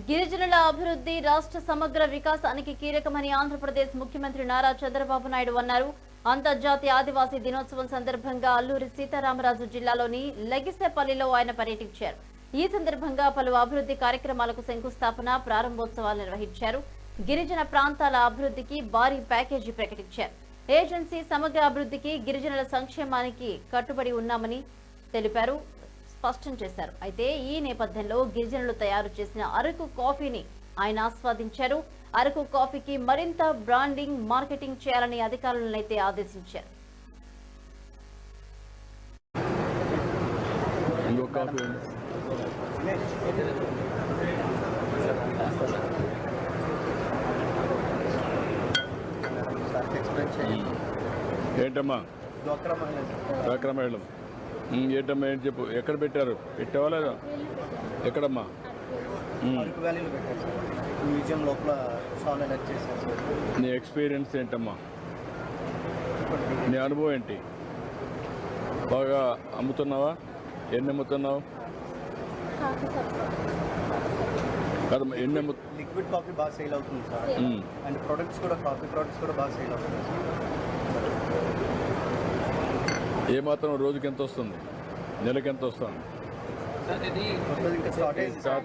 గిరిజనుల అభివృద్ధి రాష్ట్ర సమగ్ర వికాసానికి కీలకమని ఆంధ్రప్రదేశ్ ముఖ్యమంత్రి నారా చంద్రబాబు నాయుడు అన్నారు. అంతర్జాతీయ ఆదివాసీ దినోత్సవం సందర్భంగా అల్లూరి సీతారామరాజు జిల్లాలోని లగిసేపల్లిలో ఆయన పర్యటించారు. ఈ సందర్భంగా పలు అభివృద్ధి కార్యక్రమాలకు శంకుస్థాపన, ప్రారంభోత్సవాలు నిర్వహించారు. గిరిజన ప్రాంతాల అభివృద్ధికి భారీ ప్యాకేజీ ప్రకటించారు. ఏజెన్సీ సమగ్ర అభివృద్ధికి, గిరిజనుల సంక్షేమానికి కట్టుబడి ఉన్నామని తెలిపారు, స్పష్టం చేశారు. అయితే ఈ నేపథ్యంలో గిరిజనులు తయారు చేసిన అరకు కాఫీని ఆయన ఆస్వాదించారు. అరకు కాఫీకి మరింత బ్రాండింగ్, మార్కెటింగ్ చేయాలని అధికారులను అయితే ఆదేశించారు. ఏంటమ్మా డ్వాక్రా మహిళలు ఏంటమ్మా ఏంటి చెప్పు, ఎక్కడ పెట్టారు? పెట్టావా లేదా? ఎక్కడమ్మా? మ్యూజియం లోపల స్టాల్ ఎలక్ట్ చేశారు సార్. నీ ఎక్స్పీరియన్స్ ఏంటమ్మా? నీ అనుభవం ఏంటి? బాగా అమ్ముతున్నావా? ఎన్ని అమ్ముతున్నావు? కదమ్మా, ఎన్ని లిక్విడ్ కాఫీ బాగా సేల్ అవుతుంది సార్. అండ్ ప్రొడక్ట్స్ కూడా, కాఫీ ప్రొడక్ట్స్ కూడా బాగా సేల్ అవుతుంది సార్. ఏమాత్రం రోజుకి ఎంత వస్తుంది? నెలకి ఎంత వస్తుంది? ఇంకా స్టార్ట్ అయింది సార్.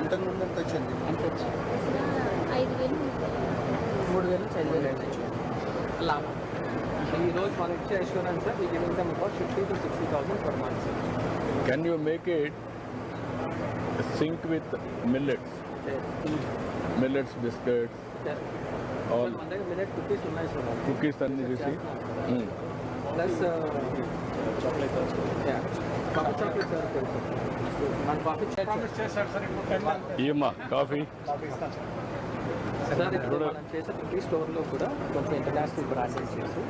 ఇంతకుముందు ఎంత వచ్చింది? 5,000 లాభం. ఈరోజు మనం ఇచ్చే అష్యూరెన్స్ సార్, ఈ giving them about 50,000 to 60,000 per month. Can you make it sync with millets? Millets, biscuits, all మన దగ్గర మిల్లెట్ కుకీస్ ఉన్నాయి సార్. cookies అన్ని చూసి plus chocolate coffee chocolate sir తెలుసు. మన కాఫీ ఏమ్మా కాఫీ సార్ ఇప్పుడు మనం చేసే ప్రతి స్టోర్లో కూడా కొంచెం ఇంటర్నేషనల్ బ్రాండెడ్ చేసి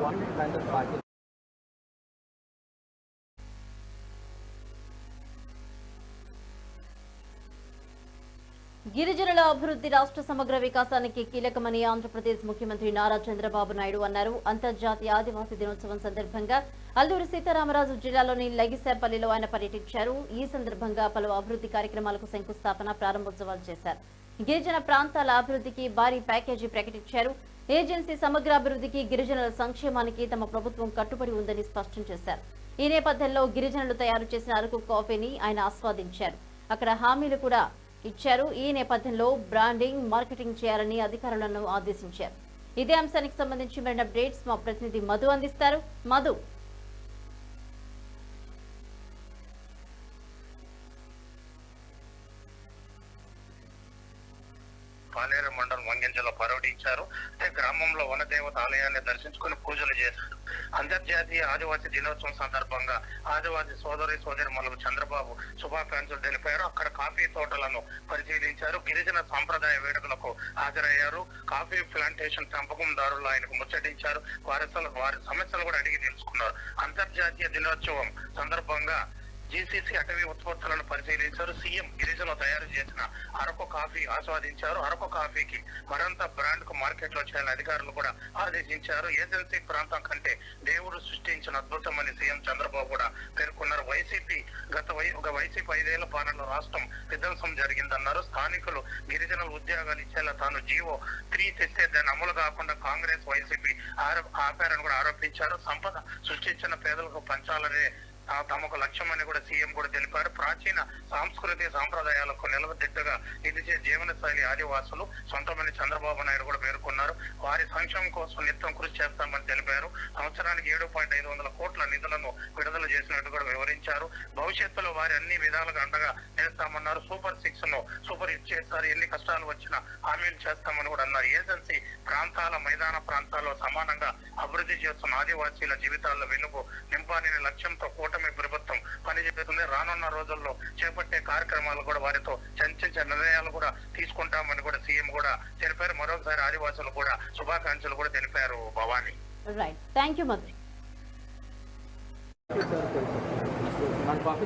వన్ కైండ్ ఆఫ్ ప్యాకేజ్. గిరిజనుల అభివృద్ధి రాష్ట్ర సమగ్ర వికాసానికి కీలకమని ఆంధ్రప్రదేశ్ ముఖ్యమంత్రి నారా చంద్రబాబు నాయుడు అన్నారు. అంతర్జాతీయ ఆదివాసీ దినోత్సవం సందర్భంగా అల్లూరి సీతారామరాజు జిల్లాలోని లగిసేపల్లిలో ఆయన పర్యటించారు. ఈ సందర్భంగా పలు అభివృద్ధి కార్యక్రమాలకు శంకుస్థాపన, ప్రారంభోత్సవాలు చేశారు. గిరిజన ప్రాంతాల అభివృద్ధికి భారీ ప్యాకేజీ ప్రకటించారు. ఏజెన్సీ సమగ్ర అభివృద్ధికి, గిరిజనుల సంక్షేమానికి తమ ప్రభుత్వం కట్టుబడి ఉందని స్పష్టం చేశారు. ఈ నేపథ్యంలో గిరిజనులు తయారు చేసిన అరకు కాఫీని ఆయన ఆస్వాదించారు. అక్కడ హామీలు కూడా ఇచ్చారు. ఈ నేపథ్యంలో బ్రాండింగ్, మార్కెటింగ్ చేయాలని అధికారులను ఆదేశించారు. ఇదే అంశానికి సంబంధించి మరిన్ని అప్డేట్స్ మా ప్రతినిధి మధు అందిస్తారు. మధు, పాలేరు మండలం వంగింజలో పర్యటించారు. గ్రామంలో వనదేవత ఆలయాన్ని దర్శించుకుని పూజలు చేశారు. అంతర్జాతీయ ఆదివాసీ దినోత్సవం సందర్భంగా ఆదివాసీ సోదరులకు చంద్రబాబు శుభాకాంక్షలు తెలిపారు. అక్కడ కాఫీ తోటలను పరిశీలించారు. గిరిజన సాంప్రదాయ వేడుకలకు హాజరయ్యారు. కాఫీ ప్లాంటేషన్ పెంపకందారులు ఆయనకు ముచ్చటించారు. వారి సమస్యలు కూడా అడిగి తెలుసుకున్నారు. అంతర్జాతీయ దినోత్సవం సందర్భంగా జీసీసీ అటవీ ఉత్పత్తులను పరిశీలించారు. సీఎం గిరిజనులు తయారు చేసిన అరకు కాఫీ ఆస్వాదించారు. అరకు కాఫీకి మరింత బ్రాండ్ కు మార్కెట్ లో చేయాలని అధికారులు కూడా ఆదేశించారు. ఏజెన్సీ ప్రాంతం కంటే దేవుడు సృష్టించిన అద్భుతమని సీఎం చంద్రబాబు కూడా పేర్కొన్నారు. వైసీపీ 5 ఏళ్ల పాలనలో రాష్ట్రం విధ్వంసం జరిగిందన్నారు. స్థానికులు గిరిజనులు ఉద్యోగాలు ఇచ్చేలా తాను జీవో 3 తెస్తే దాన్ని అమలు కాకుండా కాంగ్రెస్, వైసీపీ ఆపారని కూడా ఆరోపించారు. సంపద సృష్టించిన పేదలకు పంచాలనే తమకు లక్ష్యమని కూడా సీఎం కూడా తెలిపారు. ప్రాచీన సాంస్కృతిక సాంప్రదాయాలకు నిలబెట్టుగా నిలిచే జీవన శైలి ఆదివాసులు సొంతమని చంద్రబాబు నాయుడు కూడా పేర్కొన్నారు. వారి సంక్షేమం కోసం నిత్యం కృషి చేస్తామని తెలిపారు. సంవత్సరానికి 7,500 కోట్ల నిధులను విడుదల చేసినట్టు కూడా వివరించారు. భవిష్యత్తులో వారి అన్ని విధాలుగా అండగా చేస్తామన్నారు. సూపర్ 6 ను సూపర్ హిట్ చేస్తారు. ఎన్ని కష్టాలు వచ్చినా హామీలు చేస్తామని కూడా అన్నారు. ఏజెన్సీ ప్రాంతాల, మైదాన ప్రాంతాల్లో సమానంగా అభివృద్ధి చేస్తున్న ఆదివాసీల జీవితాల్లో వెలుగు నింపాలనే లక్ష్యంతో కూటమి ప్రభుత్వం పనిచేస్తుంది. రానున్న రోజుల్లో చేపట్టే కార్యక్రమాలు కూడా వారితో చర్చించే నిర్ణయాలు కూడా తీసుకుంటామని కూడా సీఎం కూడా తెలిపారు. మరొకసారి ఆదివాసులు కూడా శుభాకాంక్షలు కూడా తెలిపారు. Bhavani, right, thank you Madhu. మన కాఫీ